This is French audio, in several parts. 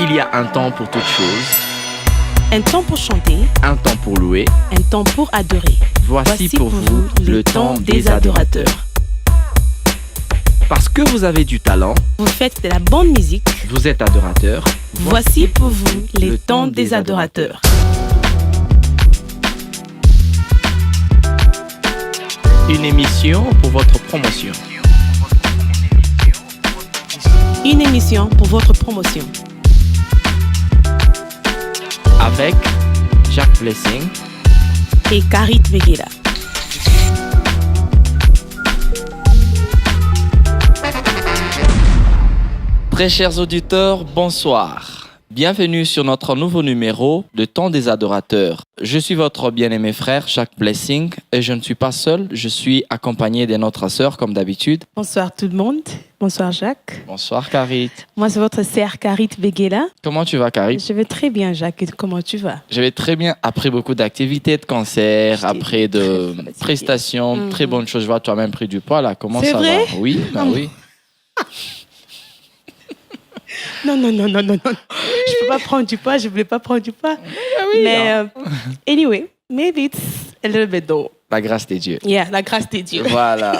Il y a un temps pour toute chose, un temps pour chanter, un temps pour louer, un temps pour adorer. Voici pour vous le temps des adorateurs. Parce que vous avez du talent, Vous faites de la bonne musique. vous êtes adorateur. Voici pour vous le temps des adorateurs. Une émission pour votre promotion. Une émission pour votre promotion. Avec Jacques Blessing Et Karit Vegela. Très chers auditeurs, bonsoir. Bienvenue sur notre nouveau numéro, Le Temps des Adorateurs. Je suis votre bien-aimé frère, Jacques Blessing, et je ne suis pas seul, je suis accompagné de notre sœur, comme d'habitude. Bonsoir tout le monde. Bonsoir Jacques. Bonsoir, Karit. Moi c'est votre sœur Karit Vegela. Comment tu vas, Karit? Je vais très bien Jacques. Et comment tu vas? Je vais très bien, après beaucoup d'activités, de concerts, J'étais après de très fatiguée. prestations, très bonnes choses. Je vois, tu as même pris du poids là, comment C'est ça vrai? va? Oui, bah oui. Non. Je peux pas prendre du poids. Je voulais pas prendre du poids. Mais anyway, maybe it's a little bit though. La grâce de Dieu. Yeah, la grâce de Dieu. Voilà.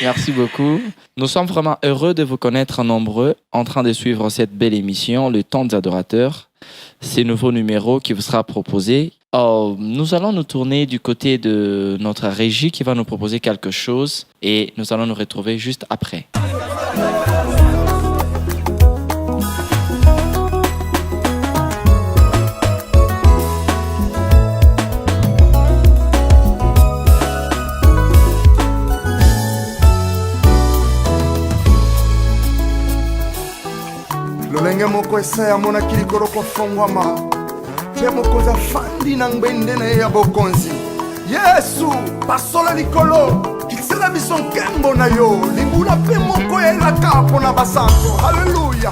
Merci beaucoup. Nous sommes vraiment heureux de vous connaître nombreux en train de suivre cette belle émission, Le Temps des Adorateurs. Ce nouveau numéro qui vous sera proposé. Nous allons nous tourner du côté de notre régie qui va nous proposer quelque chose et nous allons nous retrouver juste après. lolenge moko esaya amonaki likolo kofongwama mpe mokonzi afandi na ngbendene ya bokonzi yesu basola likolo kisela biso nkembo na yo libula mpe moko elaka mpo na basango haleluya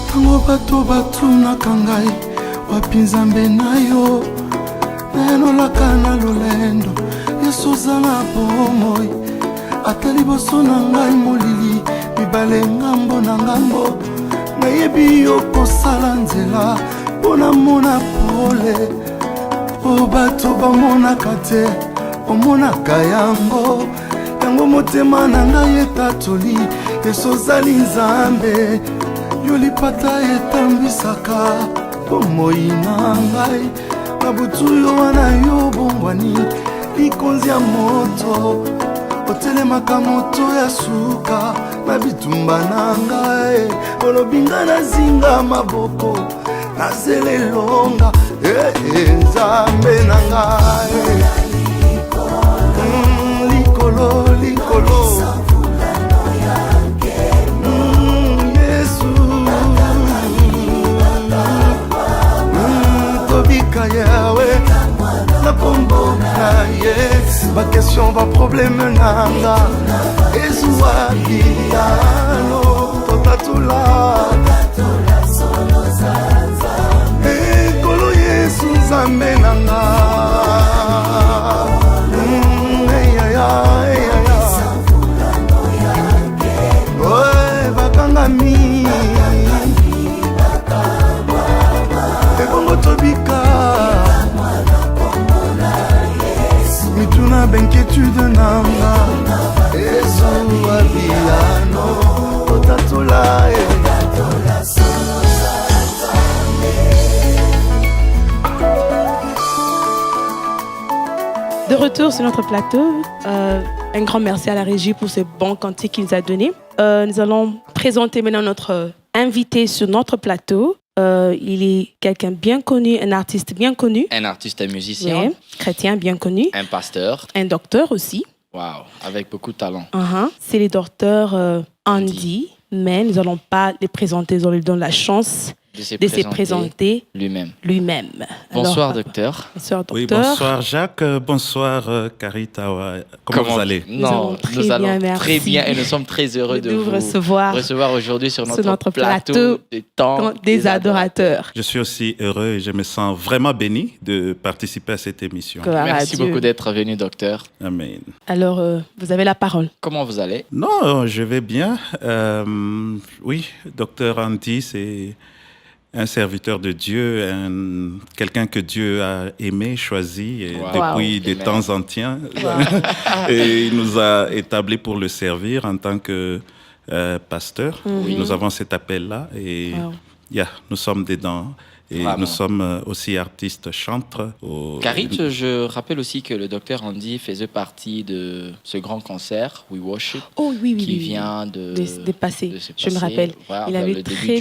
ntango bato batunaka ngai wapi nzambe na yo nayelolaka na lolendo yesu oza na bomoi ata liboso na ngai molili mibale ngambo na ngambo nayebi yo kosala nzela mpo namona pole o bato bamonaka te omonaka yango yango motema na ngai etatoli yesu ozali nzambe yo lipata etambwisaka bomoi na ngai na butu yo wana yo bongwani likonzi ya moto otelemaka moto ya suka na bitumba na ngai olobi nga nazinga maboko nazela elonga nzambe na ngai likolo yesu tobika yawe na kombo na ye bakestion baprobleme nanga ezuwa biyano totatula ekolo yesu nzambe nanga oe bakangami ebongo tobika mituna benketude nanga ezuwa biyano totatula De retour sur notre plateau, un grand merci à la régie pour ce bon cantique qu'il nous a donné. Nous allons présenter maintenant notre invité sur notre plateau. Il est quelqu'un bien connu, un artiste bien connu. Un artiste, un musicien, Ouais, chrétien bien connu. un pasteur. Un docteur aussi. Waouh, avec beaucoup de talent. C'est le docteur Andy. Mais nous n'allons pas les présenter, nous allons lui donner la chance de se présenter lui-même. Bonsoir, Alors, docteur. Bonsoir, docteur. Oui, bonsoir Jacques, bonsoir Karitawa. Comment vous allez? Non, nous allons très bien et nous sommes très heureux de vous recevoir aujourd'hui sur notre plateau du temps des adorateurs. Je suis aussi heureux et je me sens vraiment béni de participer à cette émission. Merci beaucoup d'être venu, docteur. Amen. Alors, vous avez la parole. Comment vous allez? Non, je vais bien. Oui, docteur Andy, c'est un serviteur de Dieu, quelqu'un que Dieu a aimé, choisi depuis des temps anciens. Et il nous a établis pour le servir en tant que pasteur. Nous avons cet appel-là et nous sommes dedans. Et nous sommes aussi artistes chantres. Karit, je rappelle aussi que le docteur Andy faisait partie de ce grand concert, We Worship, qui vient de passer. Je me rappelle. Voilà, il avait très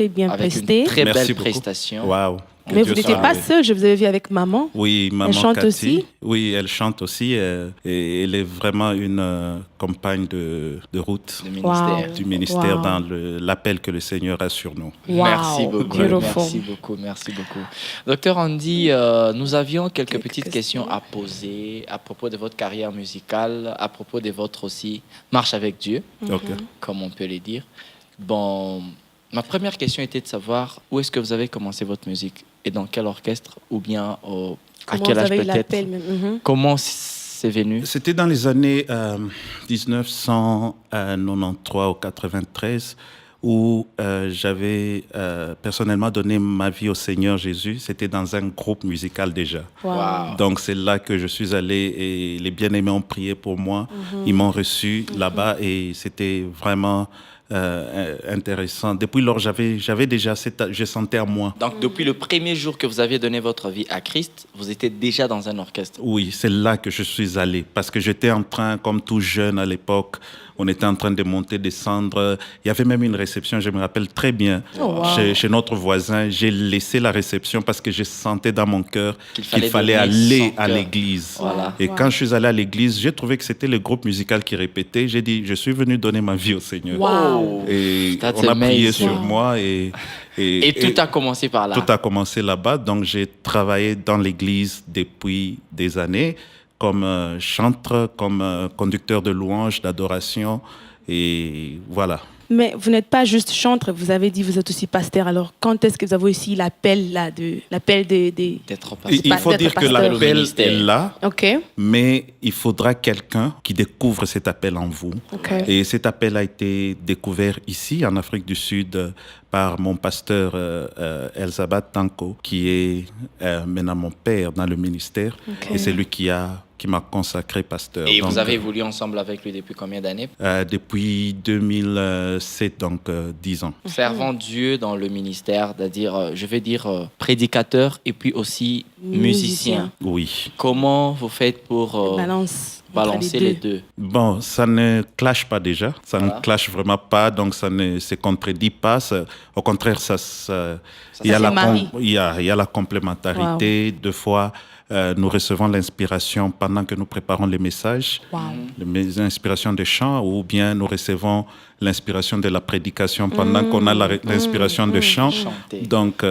bien presté. Une très belle Merci prestation. Wow. Mais vous n'étiez pas seul, je vous avais vu avec maman. Oui, maman elle chante Cathy. aussi. Oui, elle chante aussi. Et elle est vraiment une compagne de route du ministère dans l'appel que le Seigneur a sur nous. Merci beaucoup. Merci beaucoup. Docteur Andy, nous avions quelques petites questions à poser à propos de votre carrière musicale, à propos de votre aussi marche avec Dieu, comme on peut le dire. Bon, ma première question était de savoir où est-ce que vous avez commencé votre musique et dans quel orchestre ou bien à quel âge peut-être. Comment c'est venu? C'était dans les années 1993 ou 93 où j'avais personnellement donné ma vie au Seigneur Jésus. C'était dans un groupe musical déjà. Wow. Donc c'est là que je suis allé et les bien-aimés ont prié pour moi. Ils m'ont reçu là-bas et c'était vraiment intéressant. Depuis lors, j'avais déjà je sentais à moi. Donc, depuis le premier jour que vous aviez donné votre vie à Christ, vous étiez déjà dans un orchestre? Oui, c'est là que je suis allé. Parce que j'étais en train, comme tout jeune à l'époque, on était en train de monter, descendre. Il y avait même une réception, je me rappelle très bien, chez notre voisin. J'ai laissé la réception parce que je sentais dans mon cœur qu'il fallait aller à l'église. Voilà. Et quand je suis allé à l'église, j'ai trouvé que c'était le groupe musical qui répétait. J'ai dit, je suis venu donner ma vie au Seigneur. Et on a prié sur moi et tout a commencé par là. Tout a commencé là-bas. Donc, j'ai travaillé dans l'église depuis des années comme chanteur, comme conducteur de louanges, d'adoration. Et voilà. Mais vous n'êtes pas juste chanteur, vous avez dit que vous êtes aussi pasteur. Alors, quand est-ce que vous avez aussi l'appel d'être pasteur? Il faut dire que l'appel est là, mais il faudra quelqu'un qui découvre cet appel en vous. Et cet appel a été découvert ici, en Afrique du Sud, par mon pasteur Elzabat Tanko, qui est maintenant mon père dans le ministère. Et c'est lui qui m'a consacré pasteur. Et donc, vous avez évolué ensemble avec lui depuis combien d'années? Depuis 2007, donc 10 ans. Servant Dieu dans le ministère, c'est-à-dire, je vais dire, prédicateur et puis aussi musicien. Oui. Comment vous faites pour balancer les deux? Bon, ça ne clash pas déjà. Ça ne clash vraiment pas, donc ça ne se contredit pas. Au contraire, il y a la complémentarité. Deux fois, nous recevons l'inspiration pendant que nous préparons les messages, les inspirations de chant, ou bien nous recevons l'inspiration de la prédication pendant qu'on a l'inspiration de chant. Donc,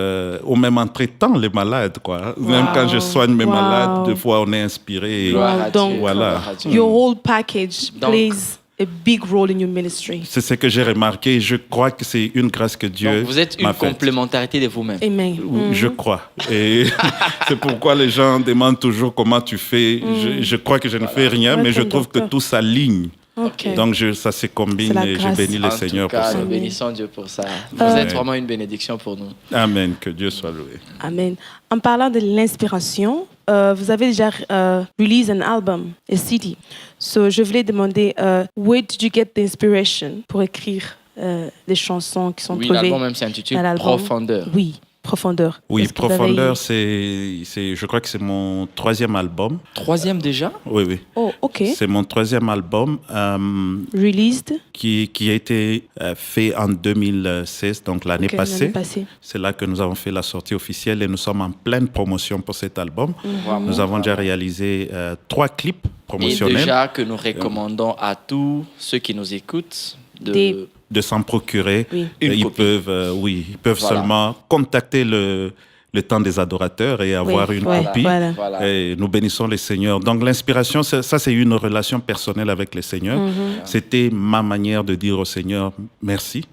ou même en traitant les malades, quoi. Même quand je soigne mes malades, des fois on est inspiré. Donc, voilà. Your whole package plays a big role in your ministry. C'est ce que j'ai remarqué. Je crois que c'est une grâce que Dieu m'a faite. Vous êtes une complémentarité de vous-même. Amen. Je crois. Et c'est pourquoi les gens demandent toujours comment tu fais. Je crois que je ne fais rien, mais je trouve que tout s'aligne. Donc ça se combine et je bénis le Seigneur pour ça. Nous bénissons Dieu pour ça. Vous êtes vraiment une bénédiction pour nous. Amen, que Dieu soit loué. Amen. En parlant de l'inspiration, vous avez déjà released un album, a CD. So je voulais demander, where did you get the inspiration pour écrire des chansons qui sont trouvées? L'album même s'intitule Profondeur. Profondeur. Oui, Profondeur, je crois que c'est mon 3e album. 3e déjà? Oui. Oh, ok. C'est mon 3e album. Released? Qui a été fait en 2016, donc l'année passée. C'est là que nous avons fait la sortie officielle et nous sommes en pleine promotion pour cet album. Nous avons déjà réalisé 3 clips promotionnels. Et déjà que nous recommandons à tous ceux qui nous écoutent de s'en procurer. Ils peuvent, Voilà. seulement contacter le temps des adorateurs et avoir une copie. Voilà. Et nous bénissons les seigneurs. Donc l'inspiration, ça c'est une relation personnelle avec les seigneurs. C'était ma manière de dire au Seigneur merci.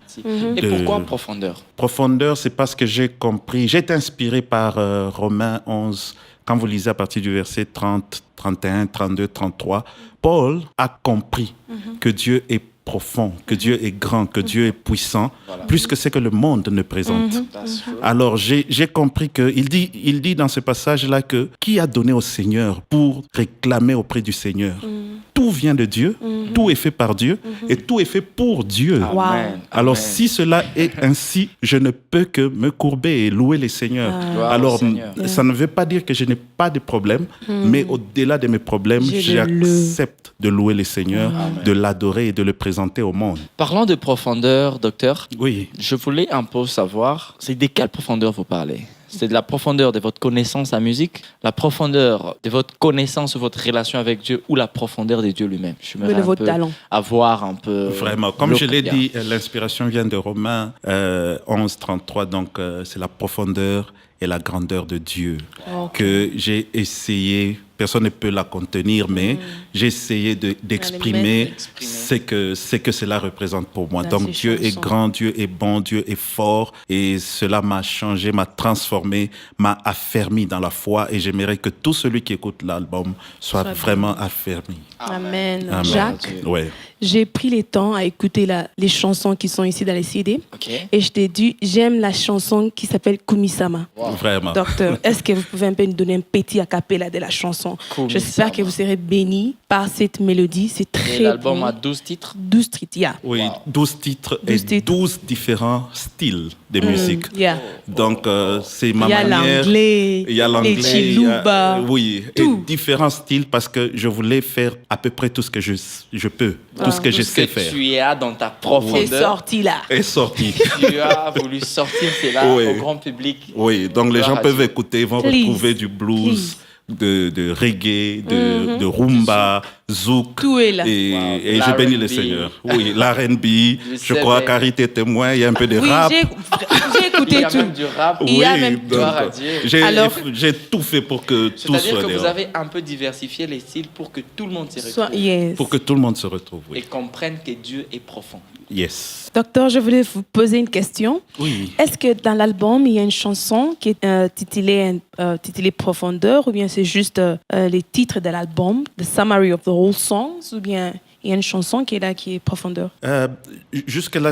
Et pourquoi profondeur? Profondeur, c'est parce que j'ai compris, j'ai été inspiré par Romains 11, quand vous lisez à partir du verset 30, 31, 32, 33, Paul a compris que Dieu est profond, que Dieu est grand, que Dieu est puissant, plus que ce que le monde ne présente. Alors j'ai compris qu'il dit dans ce passage-là que qui a donné au Seigneur pour réclamer auprès du Seigneur? Tout vient de Dieu, tout est fait par Dieu et tout est fait pour Dieu. Amen. Alors si cela est ainsi, je ne peux que me courber et louer les seigneurs. Alors ça ne veut pas dire que je n'ai pas de problèmes, mais au-delà de mes problèmes, j'accepte de louer les seigneurs, de l'adorer et de le présenter au monde. Parlant de profondeur, docteur, oui. Je voulais un peu savoir, c'est de quelle profondeur vous parlez? C'est de la profondeur de votre connaissance en musique, la profondeur de votre connaissance ou votre relation avec Dieu, ou la profondeur de Dieu lui-même? Je me votre talent. Avoir un peu... Vraiment, comme je l'ai dit, l'inspiration vient de Romains 11, 33, donc c'est la profondeur et la grandeur de Dieu que j'ai essayé, personne ne peut la contenir, mais j'ai essayé d'exprimer ce que cela représente pour moi. Donc Dieu est grand, Dieu est bon, Dieu est fort, et cela m'a changé, m'a transformé, m'a affermi dans la foi, et j'aimerais que tout celui qui écoute l'album soit vraiment affermi. Amen. Amen. Jacques, ouais. J'ai pris le temps à écouter les chansons qui sont ici dans les CD. Et je t'ai dit, j'aime la chanson qui s'appelle Kumisama. Vraiment. Docteur, est-ce que vous pouvez un peu nous donner un petit a cappella de la chanson? J'espère que vous serez bénis par cette mélodie. C'est très l'album bon. a 12 titres? 12 titres, Oui, 12 titres et 12 différents styles de musique. Donc, c'est ma manière. Il y a l'anglais, les chiluba, et différents styles parce que je voulais faire à peu près tout ce que je peux, tout ce que je sais faire. Tu as dans ta profondeur. C'est sorti là. Est sorti. Tu as voulu sortir cela au grand public. Oui, donc les gens peuvent écouter, vont retrouver du blues. De reggae, de rumba, zouk. Tout est là. Et je bénis le Seigneur. Oui, l'R&B, je crois Carité témoin, il y a un peu de rap. J'ai écouté tout. Il y a même du rap. Il y a même j'ai tout fait pour que tout soit C'est-à-dire que vous avez un peu diversifié les styles pour que tout le monde s'y retrouve. Pour que tout le monde se retrouve, et comprenne que Dieu est profond. Yes. Docteur, je voulais vous poser une question. Oui. Est-ce que dans l'album, il y a une chanson qui est titulée Profondeur, ou bien c'est juste les titres de l'album, the summary of the whole songs, ou bien il y a une chanson qui est là, qui est Profondeur? Jusque-là,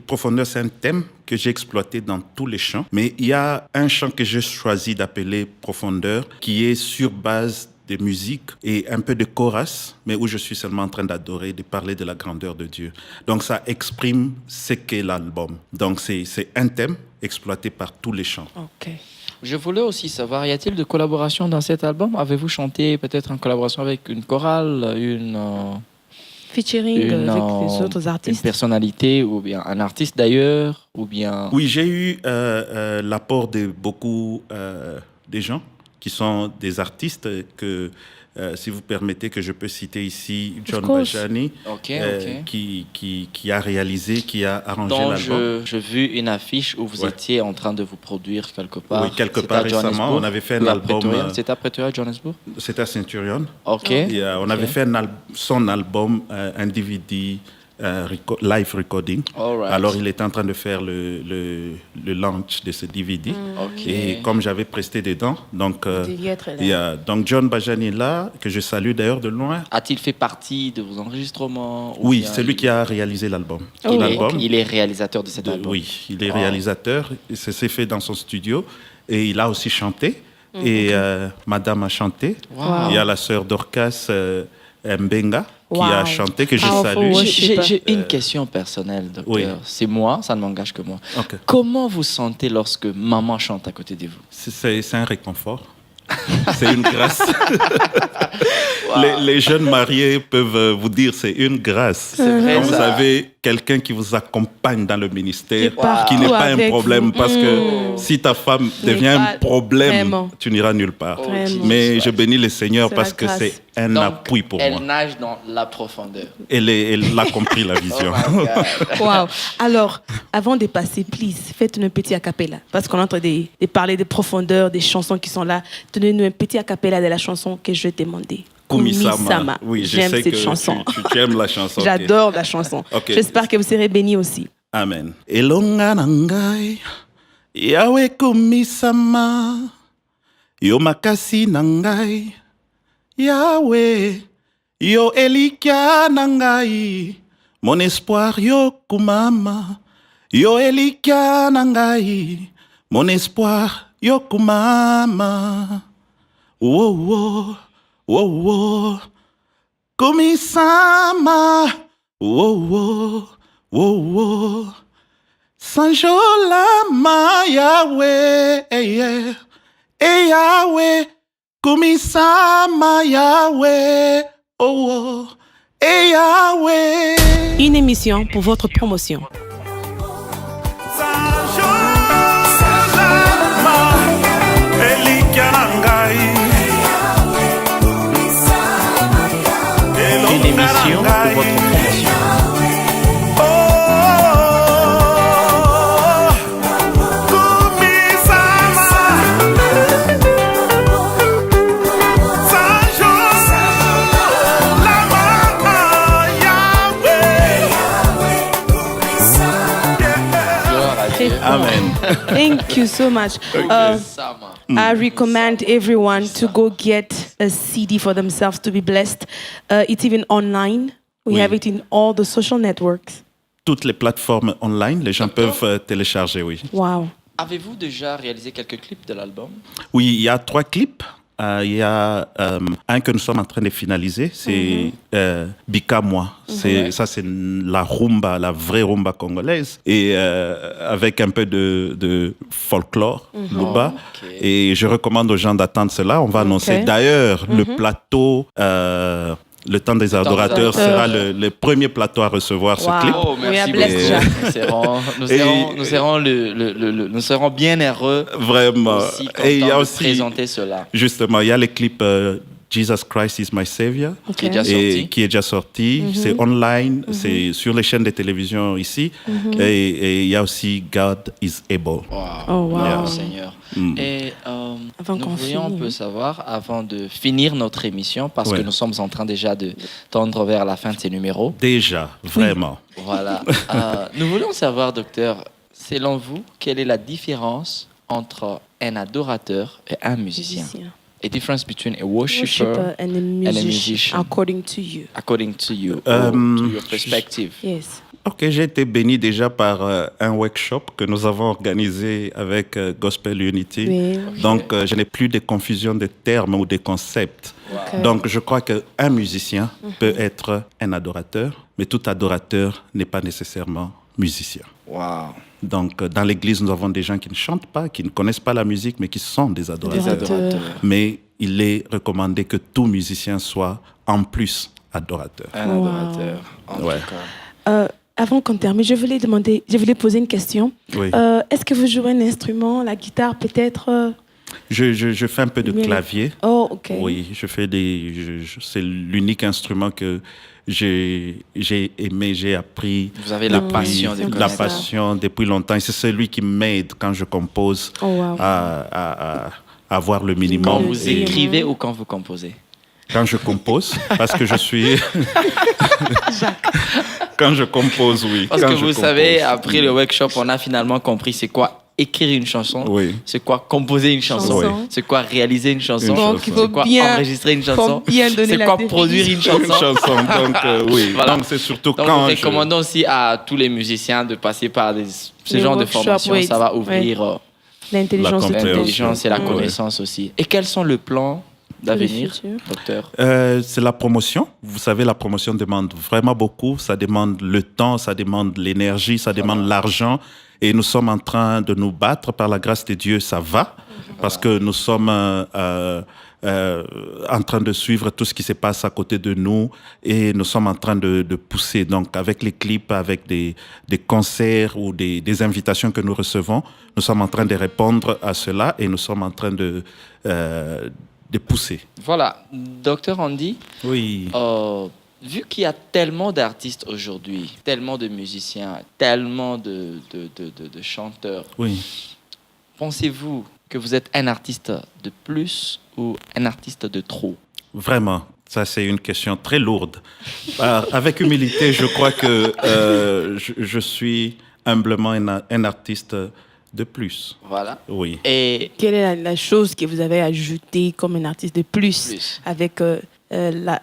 Profondeur, c'est un thème que j'ai exploité dans tous les chants. Mais il y a un chant que j'ai choisi d'appeler Profondeur, qui est sur base de musique et un peu de chorus, mais où je suis seulement en train d'adorer, de parler de la grandeur de Dieu. Donc ça exprime ce qu'est l'album. Donc c'est un thème exploité par tous les chants. Ok. Je voulais aussi savoir, y a-t-il de collaboration dans cet album? Avez-vous chanté peut-être en collaboration avec une chorale, featuring avec les autres artistes? Une personnalité ou bien un artiste d'ailleurs ou bien... Oui, j'ai eu l'apport de beaucoup de gens qui sont des artistes que, si vous permettez, que je peux citer ici, John Bajani, qui a réalisé, qui a arrangé l'album. J'ai vu une affiche où vous étiez en train de vous produire quelque part. Oui, quelque part récemment. On avait fait un album. C'était à Pretoria, Johannesburg? C'était à Centurion. Ok. On avait fait son album, un DVD, live recording. Right. Alors, il était en train de faire le launch de ce DVD. Et comme j'avais presté dedans, donc donc John Bajani est là, que je salue d'ailleurs de loin. A-t-il fait partie de vos enregistrements? Oui, c'est lui qui a réalisé l'album. Il est réalisateur de cet album? Oui, il est réalisateur. Ça s'est fait dans son studio. Et il a aussi chanté. Et Madame a chanté. Il y a la sœur Dorcas Mbenga qui a chanté, que je salue. J'ai une question personnelle, docteur. Oui. C'est moi, ça ne m'engage que moi. Okay. Comment vous sentez lorsque maman chante à côté de vous? C'est un réconfort. C'est une grâce. Les jeunes mariés peuvent vous dire c'est une grâce. C'est vrai, quand vous avez quelqu'un qui vous accompagne dans le ministère, Wow. qui n'est pas un Avec problème. vous. Parce que si ta femme devient un problème, tu n'iras nulle part. Vraiment. Mais je bénis le Seigneur C'est parce la que grâce. c'est un Donc, appui pour elle moi. nage dans la profondeur. Elle a compris la vision. Oh my God. Wow. Alors, avant de passer, please, faites-nous un petit acapella. Parce qu'on est en train de parler des profondeurs, des chansons qui sont là. Donnez-nous un petit acapella de la chanson que je vais demander. Kumisama. Oui, je J'aime sais cette que chanson. tu aimes la chanson. Ok. J'adore la chanson. Ok. J'espère que vous serez bénis aussi. Amen. Elonga nangai, Yahweh kumisama, yo makasi nangai, Yahweh, yo elikia nangai, mon espoir yo kumama, yo elikia nangai, mon espoir yo kumama, wo wo, wo wo, kumisama, wo wo. Oh, oh. Sanjolama Yahweh, Yahweh, Kumisama Yahweh, oh, oh, Yahweh. Une émission pour votre promotion. Une émission pour votre promotion. Amen. Thank you so much. Sama. I recommend everyone to go get a CD for themselves to be blessed. It's even online. We Oui. have it in all the social networks. Toutes les plateformes online, les gens peuvent télécharger, oui. Wow. Avez-vous déjà réalisé quelques clips de l'album? Oui, il y a 3 clips. Il y a un que nous sommes en train de finaliser, c'est Bika Moi. Ça, c'est la rumba, la vraie rumba congolaise, et avec un peu de folklore, luba. Ok. Et je recommande aux gens d'attendre cela. On va annoncer d'ailleurs le plateau. Le temps des adorateurs sera le premier plateau à recevoir ce Wow. clip. Oh, We are merci blessed, beaucoup. Jack. Nous serons bien heureux Vraiment. aussi, Et il y a de aussi, présenter cela. justement, il y a le clip Jesus Christ is my Savior. Qui est déjà Et sorti. qui est déjà sorti. C'est online, c'est sur les chaînes de télévision ici. Et il y a aussi God is able. Wow. Oh, wow. Merci, Seigneur. Et Avant nous qu'on voulions un finisse. peu savoir, avant de finir notre émission, parce que Ouais. nous sommes en train déjà de tendre vers la fin de ces numéros. Déjà, vraiment. Voilà. Nous voulons savoir, docteur, selon vous, quelle est la différence entre un adorateur et un musicien? A difference between a worshiper Worshipper and a musician, musician. according to you. according to you, or to your perspective. Yes. Ok, j'ai été béni déjà par un workshop que nous avons organisé avec Gospel Unity. Oui. Donc, je n'ai plus de confusion de termes ou de concepts. Ok. Donc, je crois qu'un musicien peut être un adorateur, mais tout adorateur n'est pas nécessairement musicien. Wow. Donc, dans l'église, nous avons des gens qui ne chantent pas, qui ne connaissent pas la musique, mais qui sont des adorateurs. Adorateur. Mais il est recommandé que tout musicien soit en plus adorateur. Un Wow. adorateur, en Ouais. tout cas. Avant qu'on termine, je voulais poser une question. Oui. Est-ce que vous jouez un instrument, la guitare peut-être? Je fais un peu de Mais- clavier. Oh, ok. Oui, je fais c'est l'unique instrument que j'ai aimé, j'ai appris. Vous avez la depuis- passion de La La connaître. passion depuis longtemps. Et c'est celui qui m'aide quand je compose Oh, wow. à avoir le minimum. Quand vous Et écrivez ou quand vous composez? quand je compose, parce que je suis... Quand je compose, oui. Parce Quand que je vous compose. savez, après le workshop, on a finalement compris c'est quoi écrire une chanson, Oui. c'est quoi composer une chanson, Chanson. c'est quoi réaliser une chanson, Une Donc, il faut c'est quoi bien, enregistrer une faut chanson, bien donner c'est la quoi définition. produire une Une chanson. chanson, donc oui. Voilà. Donc c'est surtout Donc, quand nous je... recommandons aussi à tous les musiciens de passer par ce Les genre de workshops, formation. oui. Ça va ouvrir L'intelligence La de compréhension. l'intelligence et la Ouais. connaissance aussi. Et quels sont les plans d'avenir, futur. docteur? C'est la promotion. Vous savez, la promotion demande vraiment beaucoup. Ça demande le temps, ça demande l'énergie, ça demande l'argent. Et nous sommes en train de nous battre. Par la grâce de Dieu, ça va. Parce que nous sommes en train de suivre tout ce qui se passe à côté de nous et nous sommes en train de pousser. Donc, avec les clips, avec des concerts ou des invitations que nous recevons, nous sommes en train de répondre à cela et nous sommes en train de pousser. Voilà. Docteur Andy, oui. Vu qu'il y a tellement d'artistes aujourd'hui, tellement de musiciens, tellement de chanteurs, oui. Pensez-vous que vous êtes un artiste de plus ou un artiste de trop? Vraiment, ça c'est une question très lourde. Avec humilité, je crois que je suis humblement un artiste de plus. Voilà. Oui. Et quelle est la chose que vous avez ajoutée comme un artiste de plus. Avec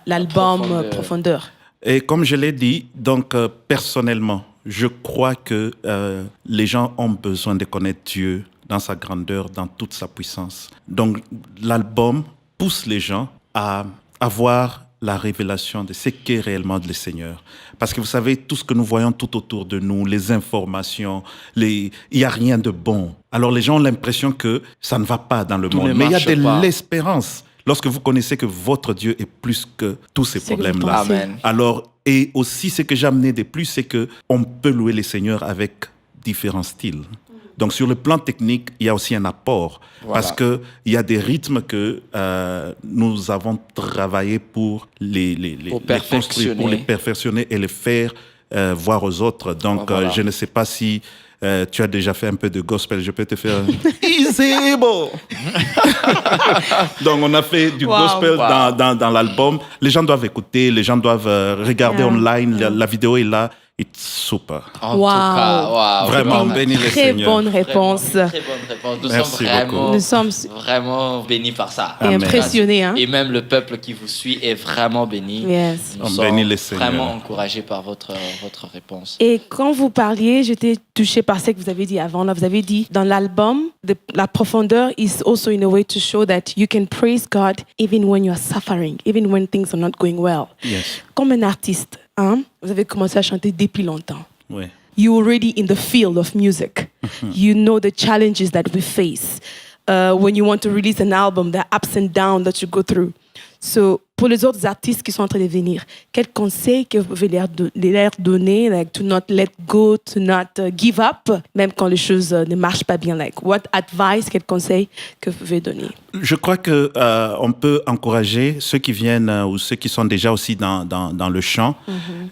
l'album Profondeur? Et comme je l'ai dit, donc personnellement, je crois que les gens ont besoin de connaître Dieu dans sa grandeur, dans toute sa puissance. Donc l'album pousse les gens à avoir la révélation de ce qu'est réellement le Seigneur. Parce que vous savez, tout ce que nous voyons tout autour de nous, les informations, il n'y a rien de bon. Alors les gens ont l'impression que ça ne va pas dans le monde. Mais il y a de l'espérance. Lorsque vous connaissez que votre Dieu est plus que tous ces problèmes-là. Amen. Alors, et aussi ce que j'ai amené de plus, c'est qu'on peut louer le Seigneur avec différents styles. Donc, sur le plan technique, il y a aussi un apport. Voilà. Parce qu'il y a des rythmes que nous avons travaillé pour les construire, pour les perfectionner et les faire voir aux autres. Donc, voilà. Je ne sais pas si tu as déjà fait un peu de gospel, je peux te faire Easy Bo. Donc, on a fait du gospel dans l'album. Les gens doivent écouter, les gens doivent regarder online. La vidéo est là. It's super. En tout cas, vraiment, béni le Seigneur. Très bonne réponse. Très bonne réponse. Nous sommes vraiment bénis par ça. Et impressionnés. Hein? Et même le peuple qui vous suit est vraiment béni. Yes. Nous sommes vraiment encouragés par votre réponse. Et quand vous parliez, j'étais touchée par ce que vous avez dit avant. Là, vous avez dit, dans l'album, la profondeur is also in a way to show that you can praise God even when you are suffering, even when things are not going well. Yes. Comme un artiste, hein, vous avez commencé à chanter depuis longtemps. Oui. You're already in the field of music. You know the challenges that we face. When you want to release an album, the ups and downs that you go through. So, pour les autres artistes qui sont en train de venir, quel conseil que vous pouvez leur donner, like to not let go, to not give up, même quand les choses ne marchent pas bien, like what advice, quel conseil que vous pouvez donner? Je crois que on peut encourager ceux qui viennent ou ceux qui sont déjà aussi dans le chant.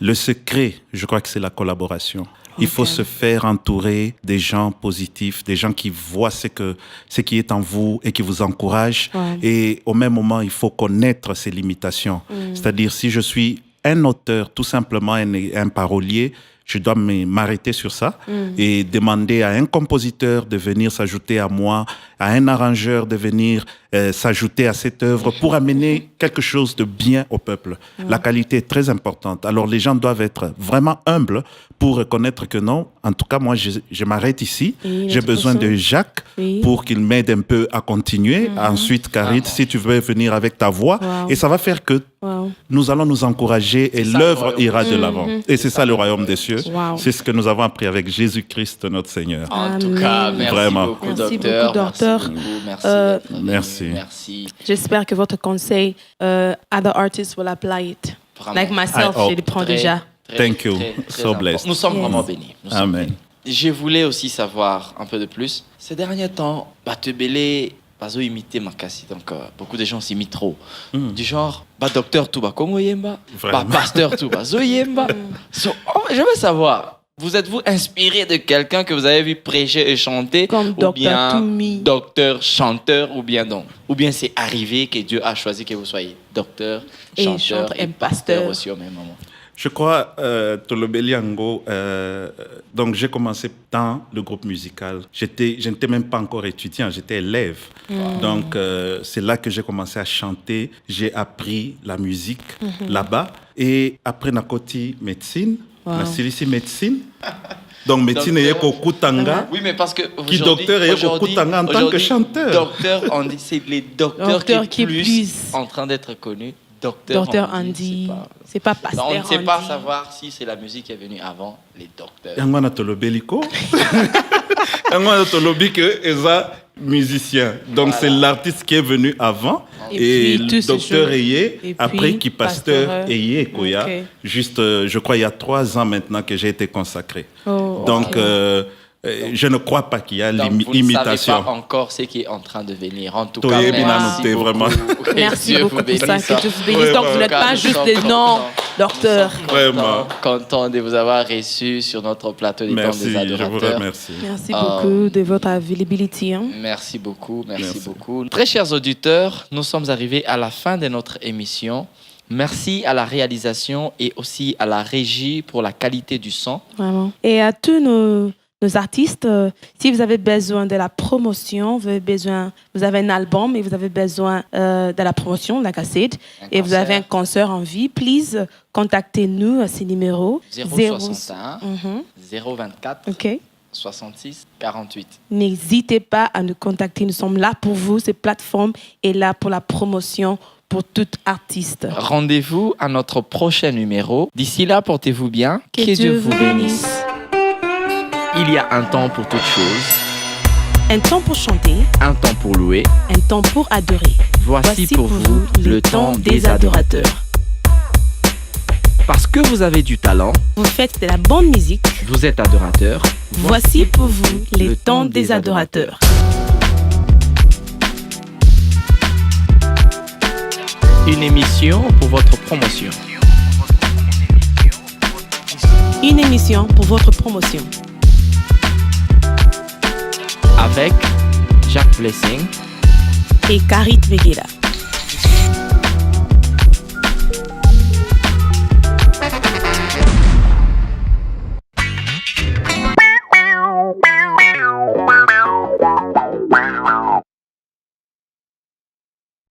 Le secret, je crois que c'est la collaboration. Il faut se faire entourer des gens positifs, des gens qui voient ce qui est en vous et qui vous encouragent. Ouais. Et au même moment, il faut connaître ses limitations. C'est-à-dire, si je suis un auteur, tout simplement un parolier, je dois m'arrêter sur ça et demander à un compositeur de venir s'ajouter à moi, à un arrangeur de venir s'ajouter à cette œuvre pour amener quelque chose de bien au peuple. La qualité est très importante. Alors les gens doivent être vraiment humbles pour reconnaître que non, en tout cas moi je m'arrête ici. J'ai besoin de Jacques pour qu'il m'aide un peu à continuer. Ensuite, Karit, si tu veux venir avec ta voix, et ça va faire que nous allons nous encourager et l'œuvre ira de l'avant. Et c'est ça le royaume des cieux. C'est ce que nous avons appris avec Jésus-Christ, notre Seigneur. En tout cas, merci beaucoup, docteur. Merci. J'espère que votre conseil, other artists will apply it. Vraiment. Like myself, je le prends déjà. Thank you. So blessed. Nous sommes vraiment bénis. Amen. Je voulais aussi savoir un peu de plus. Ces derniers temps, Batebele, pas imiter Makassi. Donc, beaucoup de gens s'imitent trop. Du genre, docteur Touba Kongo Yemba, pasteur Touba Zoyemba. Je veux savoir, vous êtes-vous inspiré de quelqu'un que vous avez vu prêcher et chanter? Comme ou bien Toumi. Docteur, chanteur, ou bien c'est arrivé que Dieu a choisi que vous soyez docteur, chanteur et pasteur aussi au même moment? Je crois, Tolobeliango, donc j'ai commencé dans le groupe musical. Je n'étais même pas encore étudiant, j'étais élève. Donc c'est là que j'ai commencé à chanter. J'ai appris la musique là-bas. Et après, Nakoti médecine, Nasilisi médecine. Donc médecine est Kokutanga. Oui, mais parce que qui docteur est Kokutanga en tant que chanteur. Docteur, on dit c'est les docteurs qui est plus en train d'être connus. Docteur Andy, c'est pas pasteur Andy. On ne sait pas savoir si c'est la musique qui est venue avant les docteurs. Yangwana tolobeliko. Yangwana tolobi que eza musicien. Donc c'est l'artiste qui est venu avant et le docteur Eye, après qui pasteur Eye Koya. Okay. Juste, je crois, il y a 3 ans maintenant que j'ai été consacré. Donc, je ne crois pas qu'il y a l'imitation. Vous ne savez pas encore ce qui est en train de venir. En tout cas, merci beaucoup. Vraiment. Merci beaucoup pour ça. Que Dieu vous bénisse. Donc, vous n'êtes pas juste des noms docteurs. Vraiment. Content de vous avoir reçu sur notre plateau des Temps des Adorateurs. Je vous remercie. Merci beaucoup de votre availability. Hein. Merci beaucoup. Très chers auditeurs, nous sommes arrivés à la fin de notre émission. Merci à la réalisation et aussi à la régie pour la qualité du son. Vraiment. Et à tous nos artistes, si vous avez besoin de la promotion, vous avez un album et vous avez besoin de la promotion, la cassette, et vous avez un concert en vie, please, contactez-nous à ce numéro 061 024 66 48. N'hésitez pas à nous contacter, nous sommes là pour vous, cette plateforme est là pour la promotion pour tout artiste. Rendez-vous à notre prochain numéro. D'ici là, portez-vous bien. Que Dieu vous bénisse. Il y a un temps pour toutes choses. Un temps pour chanter. Un temps pour louer. Un temps pour adorer. Voici pour vous le temps des adorateurs. Parce que vous avez du talent. Vous faites de la bonne musique. Vous êtes adorateur. Voici pour vous le temps des adorateurs. Une émission pour votre promotion. Une émission pour votre promotion. Avec Jacques Blessing et Karit Vegela.